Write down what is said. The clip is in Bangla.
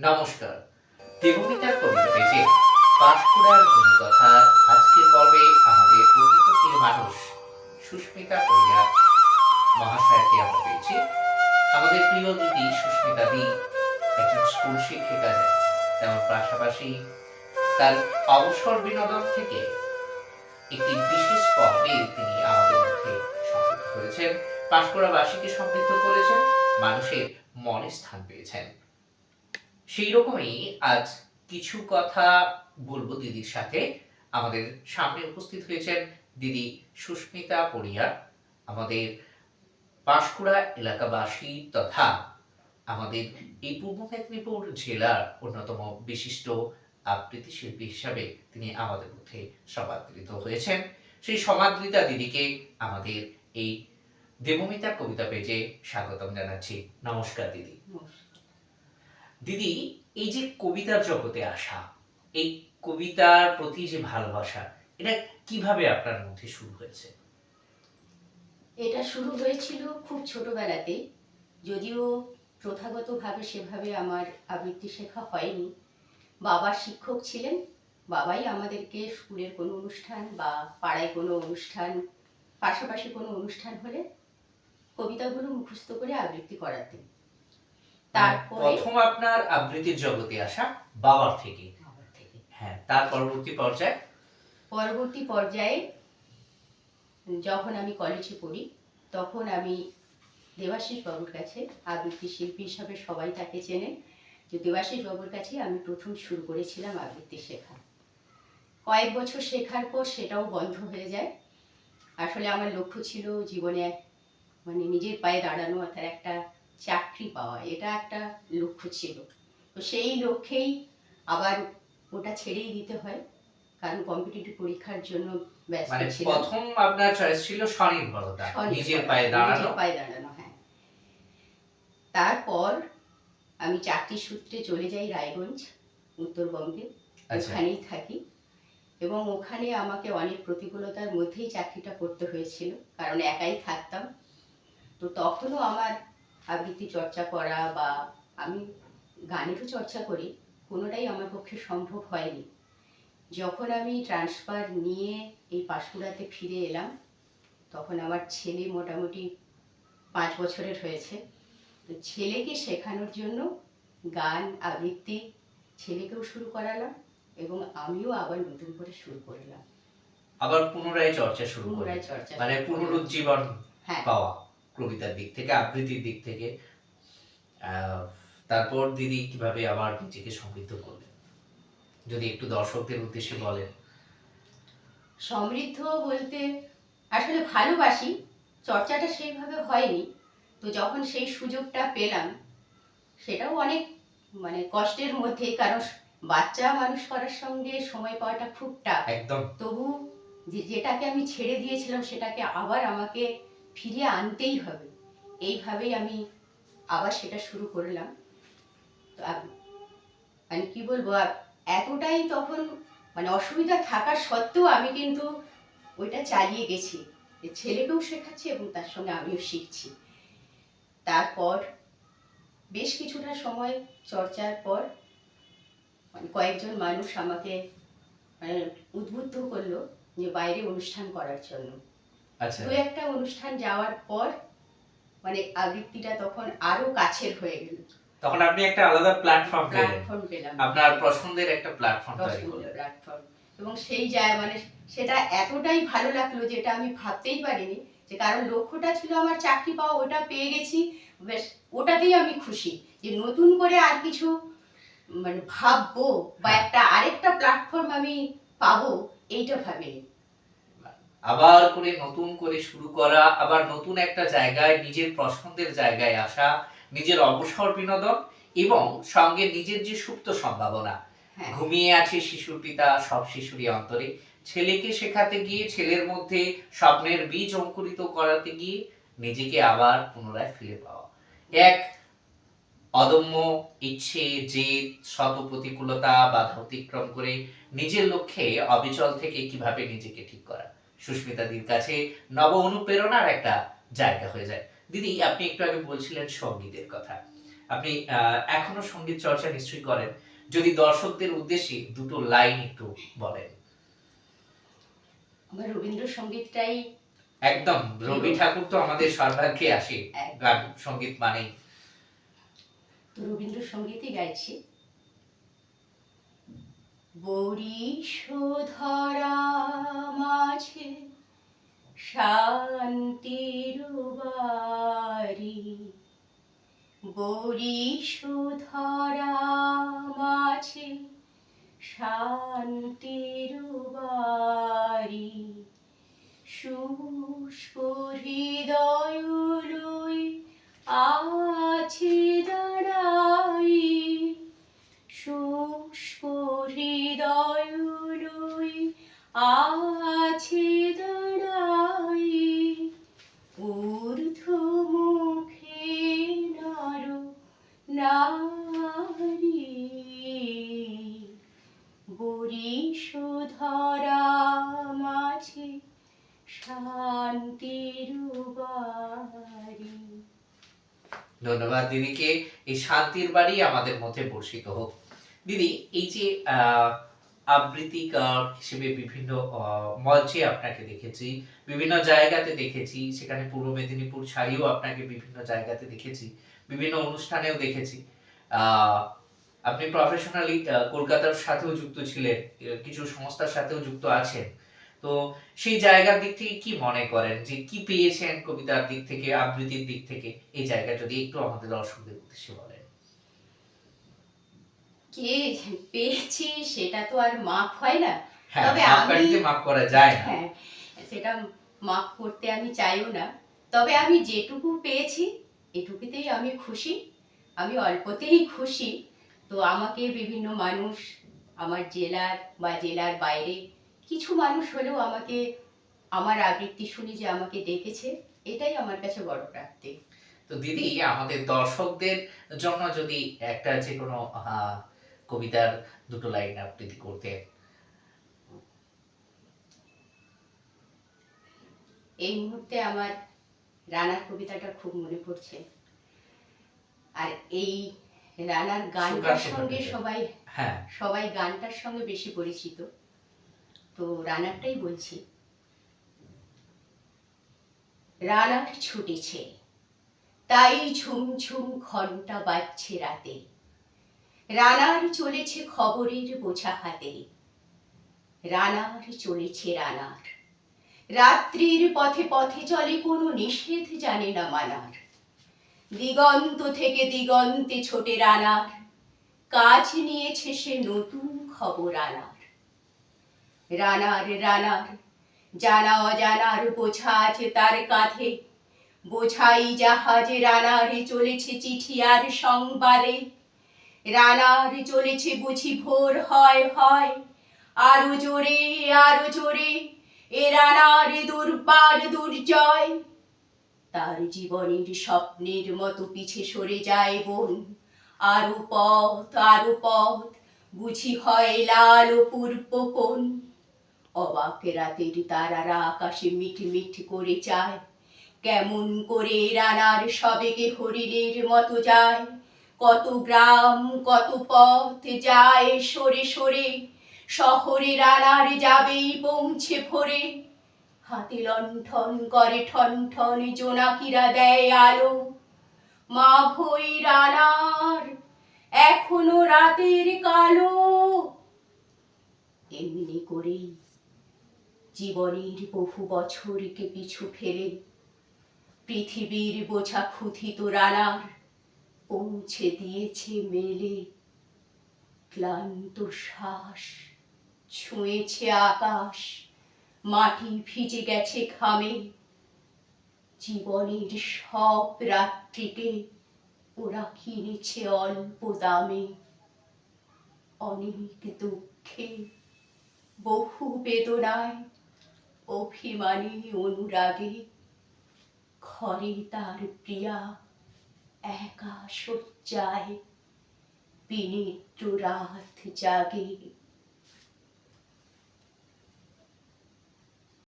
নমস্কার। দেবমিতার কবিতা পেজে পাঁশকুড়ার কথা আজকের পর্বে আমাদের অত্যন্ত প্রিয় মানুষ সুস্মিতা পরিয়া মহাশয়াকে আমরা পেয়েছি। আমাদের প্রিয় দিদি সুস্মিতা দি একজন স্কুল শিক্ষিকা, তেমন পাশাপাশি তার অবসর বিনোদন থেকে একটি বিশেষ পর্বে তিনি আমাদের মধ্যে সম্পৃক্ত হয়েছেন, পাঁশকুড়াবাসীকে সমৃদ্ধ করেছেন, মানুষের মনে স্থান পেয়েছেন। সেই রকমই আজ কিছু কথা বলবো দিদির সাথে। আমাদের সামনে উপস্থিত হয়েছেন দিদি সুস্মিতা পরিয়া, আমাদের পাঁশকুড়া এলাকাবাসী তথা আমাদের এই পূর্ব মেদিনীপুর জেলার অন্যতম বিশিষ্ট আবৃত্তি শিল্পী হিসাবে তিনি আমাদের মধ্যে সমাদৃত হয়েছেন। সেই সমাদৃতা দিদিকে আমাদের এই দেবমিতার কবিতা পেজে স্বাগতম জানাচ্ছি। নমস্কার দিদি। দিদি, এই যে কবিতার জগতে আসা, এই কবিতার প্রতি যে ভালোবাসা, এটা কিভাবে আপনার মধ্যে শুরু হয়েছে? এটা শুরু হয়েছিল খুব ছোটবেলাতে, যদিও প্রথাগতভাবে সেভাবে আমার আবৃত্তি শেখা হয়নি। বাবা শিক্ষক ছিলেন, বাবাই আমাদেরকে স্কুলের কোনো অনুষ্ঠান বা পাড়ায় কোনো অনুষ্ঠান, পাশাপাশি কোনো অনুষ্ঠান হলে কবিতাগুলো মুখস্থ করে আবৃত্তি করাতেন। তারপরে প্রথম আপনার আবৃত্তির জগতে আসা বাবার থেকে। হ্যাঁ, তার পরবর্তী পর্যায়ে যখন আমি কলেজে পড়ি, তখন আমি দেবাশিস বাবুর কাছে, আবৃত্তি শিল্পী হিসাবে সবাই তাকে চেনে, যে দেবাশিস বাবুর কাছে আমি প্রথম শুরু করেছিলাম আবৃত্তি শেখা। কয়েক বছর শেখার পর সেটাও বন্ধ হয়ে যায়। আসলে আমার লক্ষ্য ছিল জীবনে মানে নিজের পায়ে দাঁড়ানো, অর্থাৎ একটা চাকরি পাওয়া, এটা একটা লক্ষ্য ছিল। তো সেই লক্ষ্যেই আবার ওটা ছেড়েই দিতে হয়, কারণ কম্পিটিটিভ পরীক্ষার জন্য ব্যস্ত ছিলাম। প্রথম আপনার চয়েস ছিল স্বনির্ভরতা, নিজের পায়ে দাঁড়ানো। হ্যাঁ, তারপর আমি চাকরি সূত্রে চলে যাই রায়গঞ্জ, উত্তরবঙ্গে। ওখানেই থাকি এবং ওখানে আমাকে অনেক প্রতিকূলতার মধ্যেই চাকরিটা করতে হয়েছিল, কারণ একাই থাকতাম। তো তখনও আমার আবৃত্তি চর্চা করা বা আমি গানেরও চর্চা করি, কোনোটাই আমার পক্ষে সম্ভব হয়নি। যখন আমি ট্রান্সফার নিয়ে এই পাঁশকুড়াতে ফিরে এলাম, তখন আমার ছেলে মোটামুটি 5 বছরের হয়েছে। তো ছেলেকে শেখানোর জন্য গান আবৃত্তি ছেলেকেও শুরু করালাম এবং আমিও আবার নতুন করে শুরু করলাম, আবার পুনরায় চর্চা শুরু করলাম, মানে পুনরুজ্জীবন পাওয়া কবিতার দিক থেকে, আবৃত্তির দিক থেকে। তারপর দিদি কিভাবে আবার নিজেকে সমৃদ্ধ করলেন, যদি একটু দর্শকদের উদ্দেশ্যে বলেন। সমৃদ্ধ বলতে আসলে ভালোবাসি, চর্চাটা সেইভাবে হয়নি। তো যখন সেই সুযোগটা পেলাম, সেটাও অনেক মানে কষ্টের মধ্যে, কারণ বাচ্চা মানুষ করার সঙ্গে সময় পাওয়াটা খুব টাফ একদম। তবু যেটাকে আমি ছেড়ে দিয়েছিলাম সেটাকে আবার আমাকে ফিরিয়ে আনতেই হবে, এইভাবেই আমি আবার সেটা শুরু করলাম। তো মানে কি বলবো, এতটাই তখন মানে অসুবিধা থাকা সত্ত্বেও আমি কিন্তু ওইটা চালিয়ে গেছি, ছেলেকেও শেখাচ্ছি এবং তার সঙ্গে আমিও শিখছি। তারপর বেশ কিছুটা সময় চর্চার পর মানে কয়েকজন মানুষ আমাকে মানে উদ্বুদ্ধ করলো যে বাইরে অনুষ্ঠান করার জন্য। দু একটা অনুষ্ঠান যাওয়ার পর মানে আবৃত্তিটা তখন আরো কাছের হয়ে গেল। তখন আপনি একটা আলাদা প্ল্যাটফর্ম পেলেন, আপনার পছন্দের একটা প্ল্যাটফর্ম তৈরি করলেন। এবং সেই যায় মানে সেটা এতটাই ভালো লাগলো যেটা আমি ভাবতেই পারিনি, যে কারণ লক্ষ্যটা ছিল আমার চাকরি পাওয়া, ওটা পেয়ে গেছি, বেশ ওটাতেই আমি খুশি। যে নতুন করে আর কিছু মানে ভাববো বা একটা আরেকটা প্ল্যাটফর্ম আমি পাবো, এইটা ভাবিনি। আবার করে নতুন করে শুরু করা, আবার নতুন একটা জায়গায় নিজের পছন্দের জায়গায় আসা, নিজের অবসর বিনোদন এবং সঙ্গে নিজের যে সুপ্ত সম্ভাবনা, ঘুমিয়ে আছে শিশুর পিতা সব শিশুরই অন্তরে, ছেলেকে শেখাতে গিয়ে, ছেলের মধ্যে স্বপ্নের বীজ অঙ্কুরিত করাতে গিয়ে নিজেকে আবার পুনরায় ফিরে পাওয়া, এক অদম্য ইচ্ছে, জেদ, শত প্রতিকূলতা, বাধা অতিক্রম করে নিজের লক্ষ্যে অবিচল থেকে কিভাবে নিজেকে ঠিক করা, সুস্মিতাদির কাছে নব অনুপ্রেরণার একটা জায়গা হয়ে যায়। দিদি, আপনি একটু আগে বলছিলেন সঙ্গীতের কথা। আপনি এখনো সঙ্গীত চর্চা নিশ্চয়ই করেন। যদি দর্শকদের উদ্দেশ্যে দুটো লাইন একটু বলেন। আমার রবীন্দ্রসঙ্গীতটাই একদম রবি প্রিয়। ঠাকুর তো আমাদের সর্বাগ্রে আসে গান একদম। সঙ্গীত মানেই। তো রবীন্দ্রসঙ্গীতই গাইছি। বরিশধরা মাঝে শান্তির বাড়ি, বরিশধরা মাঝে শান্তির বাড়ি, শুষ্ক হৃদয় লই আছে দাঁড়াই, শুষ্ক হৃদয় লই আছে দাঁড়াই, ঊর্ধ্বমুখে নর নারী, বরিশধরা মাঝে শান্তির বাড়ি। ধন্যবাদ দিদিকে। এই শান্তির বাড়ি আমাদের মধ্যে বর্ষিত হোক। দিদি, এই যে আবৃত্তিকার হিসেবে বিভিন্ন মঞ্চে আপনাকে দেখেছি, বিভিন্ন জায়গাতে দেখেছি, সেখানে পূর্ব মেদিনীপুর ছাড়িয়েও আপনাকে বিভিন্ন জায়গাতে দেখেছি, বিভিন্ন অনুষ্ঠানেও দেখেছি। আহ, আপনি প্রফেশনালি কলকাতার সাথেও যুক্ত ছিলেন, কিছু সংস্থার সাথেও যুক্ত আছেন। তো সেই জায়গার দিক থেকে কি মনে করেন যে কি পেয়েছেন কবিতার দিক থেকে, আবৃত্তির দিক থেকে, এই জায়গা যদি একটু আমাদের দর্শকদের উদ্দেশ্যে বলেন। কে পেয়েছি সেটা তো আর মাপ হয় না। হ্যাঁ, তবে মাপকাঠিতে মাপ করা যায় না। হ্যাঁ, সেটা মাপ করতে আমি চাইও না। তবে আমি যেটুকু পেয়েছি এটুকুতেই আমি খুশি। আমি অল্পতেই খুশি। তো আমাকে বিভিন্ন মানুষ আমার জেলার বা জেলার বাইরে কিছু মানুষ হলেও আমাকে আমার আবৃত্তি শুনে যে আমাকে ডেকেছে, এটাই আমার কাছে বড় প্রাপ্তি। তো দিদি, আমাদের দর্শকদের জন্য যদি একটা যে কোনো কবিতার দুটো লাইন আবৃত্তি করতেন। এই মুহূর্তে আমার রানার কবিতাটা খুব মনে পড়ছে। আর এই রানার গানটার সুকান্ত সঙ্গে ভট্টাচার্য। সবাই হ্যাঁ, সবাই গানটার সঙ্গে বেশি পরিচিত। তো রানারটাই বলছি। রানার ছুটেছে, তাই ঝুমঝুম ঘন্টা বাজছে রাতে, রানার চলেছে খবরের বোঝা হাতে, রানার চলেছে রানার, রাত্রির পথে পথে চলে কোনো নিষেধ জানে না মানার, দিগন্ত থেকে দিগন্তে ছোটে রানার, কাজ নিয়েছে সে নতুন খবর আনার। রানার রানার জানা অজানার বোঝা আছে তার কাঁধে, বোঝাই জাহাজে রানার চলেছে চিঠি আর সংবাদে, রানার চলেছে বুঝি ভোর হয় হয়, আরো জোরে আরো জোরে এ রানার দুর্বার দুর্জয়, তার জীবনের স্বপ্নের মতো পিছে সরে যায় বন, আরো পথ বুঝি হয় লাল ও পূর্ব কোণ, অবাক রাতের তারারা আকাশে মিটমিট করে চায়, কেমন করে রানার সবেগে হরিণের মতো যায়, কত গ্রাম কত পথ যায় সরে সরে, শহরে রানার যাবেই পৌঁছে ভোরে, হাতে লণ্ঠন করে ঠন ঠন জোনাকিরা দেয় আলো, মা ভই রানার এখনো রাতের কালো। এমনি করেই জীবনের বহু বছরকে পিছু ফেলে পৃথিবীর বোঝা ক্ষুধিত রানার পৌঁছে দিয়েছে মেলে, ক্লান্ত শ্বাস ছুঁয়েছে আকাশ, মাটি ভিজে গেছে ঘামে, জীবনের সব রাত্রিকে ওরা কিনেছে অল্প দামে, অনেক দুঃখে বহু বেদনায় অভিমানী অনুরাগে, ঘরে তার প্রিয়া একা শয্যায় বিনিদ্র রাত জাগে।